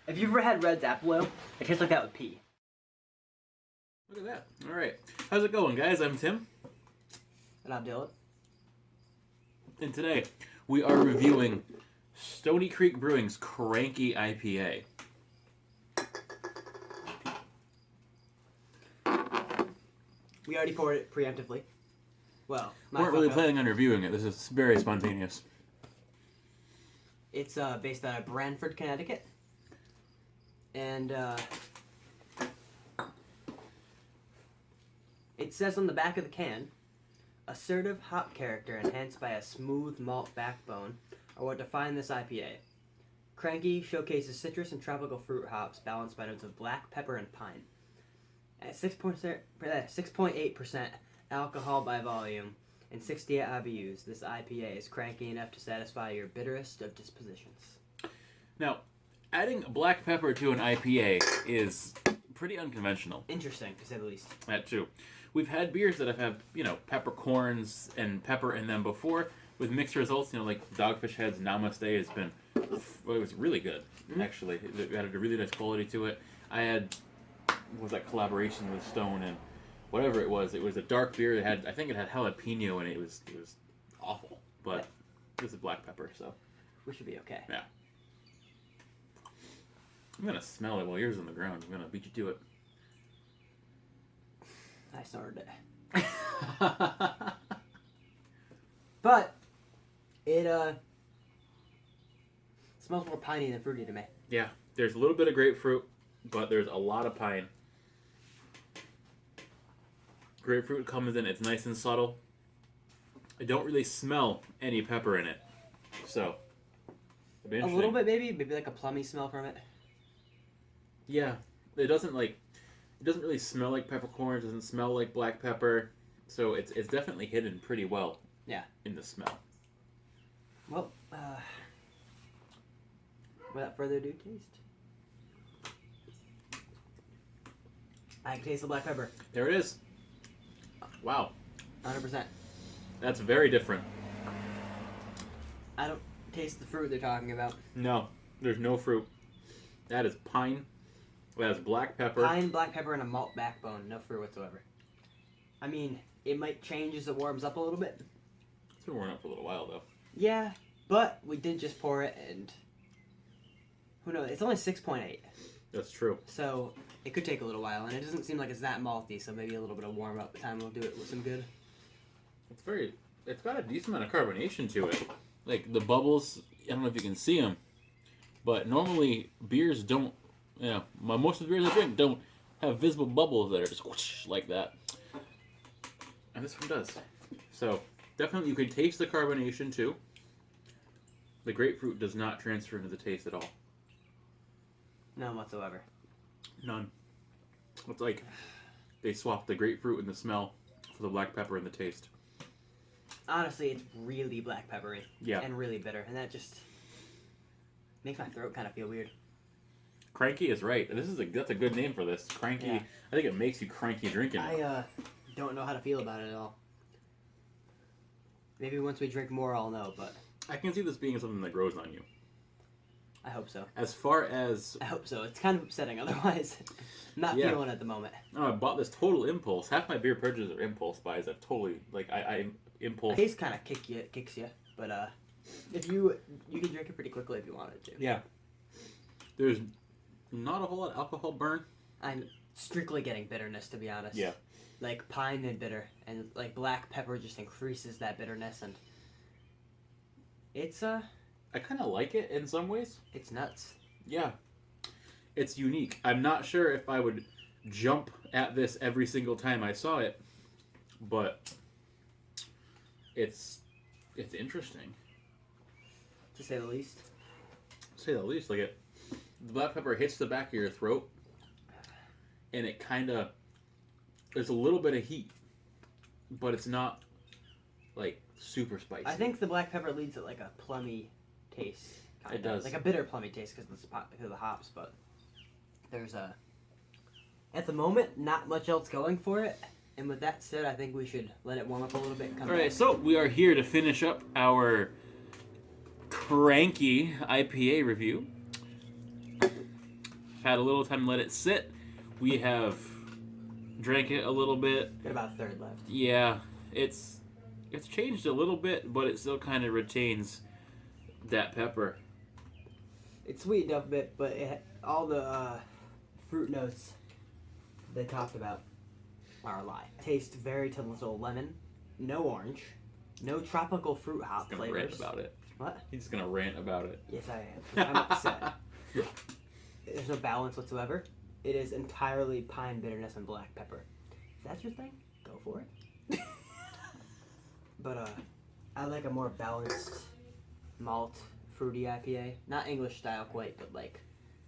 If you've ever had Red's apple ale, it tastes like that with pea. Look at that. All right. How's it going, guys? I'm Tim. And I'm Dylan. And today, we are reviewing Stony Creek Brewing's Cranky IPA. We already poured it preemptively. Well, We weren't really planning on reviewing it. This is very spontaneous. It's based out of Branford, Connecticut. And it says on the back of the can, assertive hop character enhanced by a smooth malt backbone are what define this IPA. Cranky showcases citrus and tropical fruit hops balanced by notes of black pepper and pine. At 6.8% alcohol by volume and 68 IBUs, this IPA is cranky enough to satisfy your bitterest of dispositions. Now, adding black pepper to an IPA is pretty unconventional. Interesting, to say the least. That too. We've had beers that have had, peppercorns and pepper in them before with mixed results. Like Dogfish Head's Namaste has been, it was really good, actually. It had a really nice quality to it. I had, what was that collaboration with Stone and whatever it was a dark beer that had, I think it had jalapeno in it. It was awful, but it was a black pepper, so. We should be okay. Yeah. I'm gonna smell it while yours on the ground. I'm gonna beat you to it. I snorted it. But it smells more piney than fruity to me. Yeah, there's a little bit of grapefruit, but there's a lot of pine. Grapefruit comes in, it's nice and subtle. I don't really smell any pepper in it. So, it'd be A interesting. little bit maybe like a plummy smell from it. Yeah, it doesn't really smell like peppercorns, doesn't smell like black pepper. So it's definitely hidden pretty well. Yeah. In the smell. Well, without further ado, taste. I can taste the black pepper. There it is. Wow. 100%. That's very different. I don't taste the fruit they're talking about. No, there's no fruit. That is pine. That is black pepper. Pine, black pepper, and a malt backbone. No fruit whatsoever. I mean, it might change as it warms up a little bit. It's been warming up for a little while, though. Yeah, but we did just pour it, and who knows? It's only 6.8. That's true. So it could take a little while, and it doesn't seem like it's that malty, so maybe a little bit of warm up time will do it with some good. It's got a decent amount of carbonation to it. Like the bubbles, I don't know if you can see them, but normally beers don't, most of the beers I drink don't have visible bubbles that are just whoosh, like that. And this one does. So definitely you can taste the carbonation too. The grapefruit does not transfer into the taste at all. None whatsoever. None. It's like they swapped the grapefruit and the smell for the black pepper and the taste. Honestly, it's really black peppery. Yeah. And really bitter, and that just makes my throat kind of feel weird. Cranky is right. That's a good name for this. Cranky. Yeah. I think it makes you cranky drinking it. I don't know how to feel about it at all. Maybe once we drink more, I'll know, but I can see this being something that grows on you. I hope so. As far as... I hope so. It's kind of upsetting otherwise. Not feeling it at the moment. I bought this total impulse. Half my beer purchases are impulse buys. I've totally... I impulse... Taste kind of kicks you, but if you can drink it pretty quickly if you wanted to. Yeah. There's not a whole lot of alcohol burn. I'm strictly getting bitterness, to be honest. Yeah. Like pine and bitter, and like black pepper just increases that bitterness, and it's I kind of like it in some ways. it's nuts. Yeah. It's unique. I'm not sure if I would jump at this every single time I saw it, but it's interesting. To say the least. To say the least. Like the black pepper hits the back of your throat, and it kind of, there's a little bit of heat, but it's not like super spicy. I think the black pepper leads it like a plummy taste. It does. Like a bitter plummy taste because of the hops, but there's at the moment, not much else going for it. And with that said, I think we should let it warm up a little bit and come Alright, back. so we are here to finish up our Cranky IPA review. had a little time to let it sit. We have drank it a little bit. Got about a third left. Yeah, it's changed a little bit, but it still kind of retains that pepper. It's sweetened up a bit, but all the fruit notes they talked about are a lie. Tastes very little lemon, no orange, no tropical fruit hop He's gonna flavors. rant about it. What? He's gonna rant about it. Yes, I am. I'm upset. There's no balance whatsoever. It is entirely pine bitterness and black pepper. If that's your thing, go for it. But I like a more balanced malt fruity IPA. Not English style quite, but like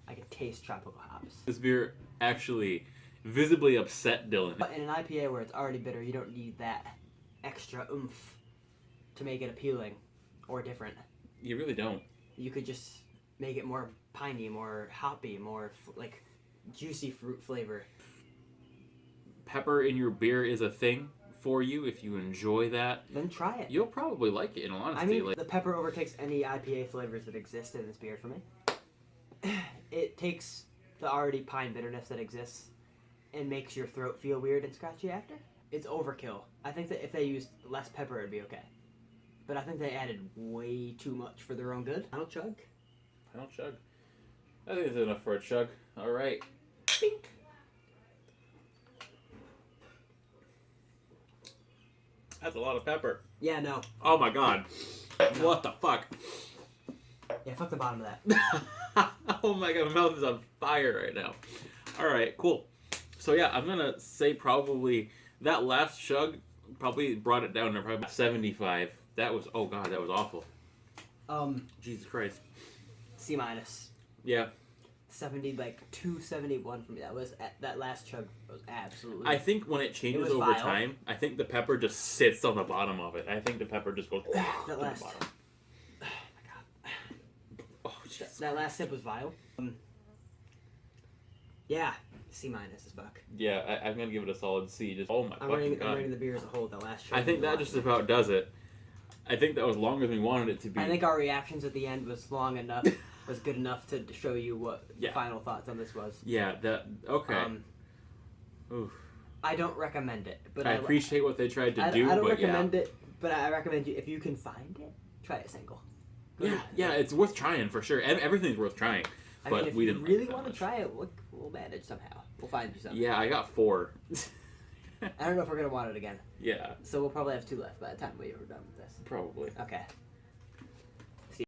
I can taste tropical hops. This beer actually visibly upset Dylan. But in an IPA where it's already bitter, you don't need that extra oomph to make it appealing or different. You really don't. You could just make it more piney, more hoppy, more like juicy fruit flavor. Pepper in your beer is a thing for you if you enjoy that. Then try it. You'll probably like it in all honesty. I mean, the pepper overtakes any IPA flavors that exist in this beer for me. It takes the already pine bitterness that exists and makes your throat feel weird and scratchy after. It's overkill. I think that if they used less pepper, it'd be okay. But I think they added way too much for their own good. Final chug? Final chug. I think it's enough for a chug. All right. Bink. That's a lot of pepper. Yeah, no. Oh my god. What the fuck? Yeah, fuck the bottom of that. Oh my god, my mouth is on fire right now. Alright, cool. So yeah, I'm gonna say probably that last chug probably brought it down to probably 75. That was, oh god, that was awful. Jesus Christ. C minus. Yeah. 70, like 271 for me. That last chug was absolutely. I think when it changes was over vile. time, I think the pepper just sits on the bottom of it. I think the pepper just goes to the last- bottom. Oh my god. Oh, Jesus. That last sip was vile. Yeah, C minus as fuck. Yeah, I'm gonna give it a solid C. Just oh my I'm fucking rating god. the beer as a whole. That last chug. I think was a that lot. just about does it. I think that was longer than we wanted it to be. I think our reactions at the end was long enough, was good enough to show you what the Yeah. final thoughts on this was. Yeah, that okay. Oof. I don't recommend it, but I appreciate what they tried to I do, don't but recommend it, but I recommend you if you can find it, try it single. Go yeah, to- yeah, it's worth trying for sure. Everything's worth trying. I But mean, if we you didn't really like that want to much. try it, we'll manage somehow. We'll find you something. Yeah, I got 4. I don't know if we're gonna want it again, Yeah, so we'll probably have 2 left by the time we are done with this. probably. Okay.